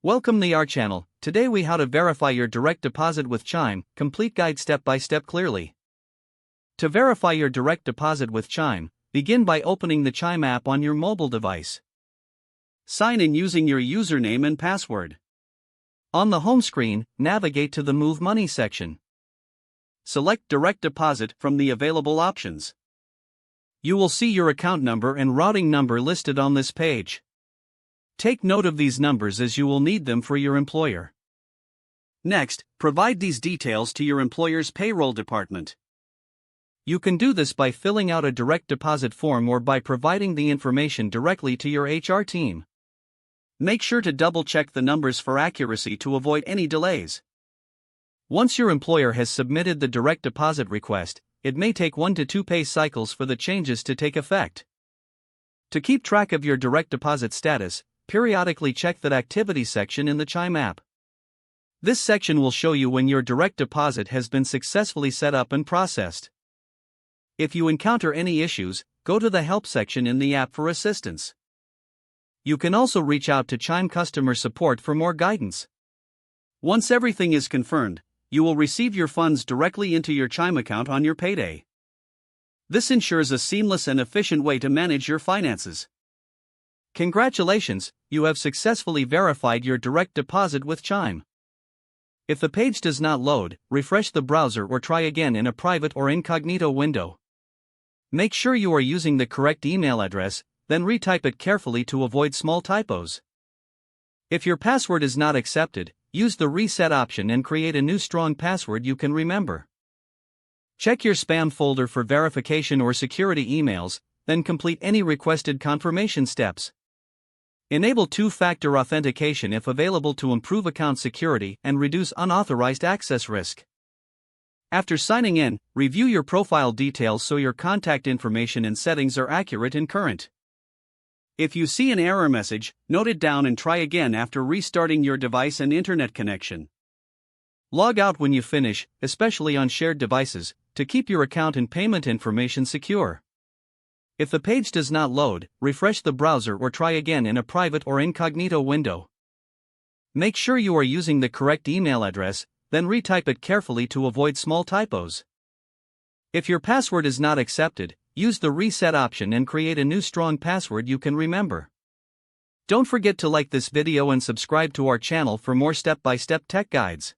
Welcome to our channel. Today we how to verify your direct deposit with Chime, complete guide step by step clearly. To verify your direct deposit with Chime, begin by opening the Chime app on your mobile device. Sign in using your username and password. On the home screen, navigate to the Move Money section. Select Direct Deposit from the available options. You will see your account number and routing number listed on this page. Take note of these numbers as you will need them for your employer. Next, provide these details to your employer's payroll department. You can do this by filling out a direct deposit form or by providing the information directly to your HR team. Make sure to double-check the numbers for accuracy to avoid any delays. Once your employer has submitted the direct deposit request, it may take 1 to 2 pay cycles for the changes to take effect. To keep track of your direct deposit status, periodically check that activity section in the Chime app. This section will show you when your direct deposit has been successfully set up and processed. If you encounter any issues, go to the Help section in the app for assistance. You can also reach out to Chime customer support for more guidance. Once everything is confirmed, you will receive your funds directly into your Chime account on your payday. This ensures a seamless and efficient way to manage your finances. Congratulations, you have successfully verified your direct deposit with Chime. If the page does not load, refresh the browser or try again in a private or incognito window. Make sure you are using the correct email address, then retype it carefully to avoid small typos. If your password is not accepted, use the reset option and create a new strong password you can remember. Check your spam folder for verification or security emails, then complete any requested confirmation steps. Enable two-factor authentication if available to improve account security and reduce unauthorized access risk. After signing in, review your profile details so your contact information and settings are accurate and current. If you see an error message, note it down and try again after restarting your device and internet connection. Log out when you finish, especially on shared devices, to keep your account and payment information secure. If the page does not load, refresh the browser or try again in a private or incognito window. Make sure you are using the correct email address, then retype it carefully to avoid small typos. If your password is not accepted, use the reset option and create a new strong password you can remember. Don't forget to like this video and subscribe to our channel for more step-by-step tech guides.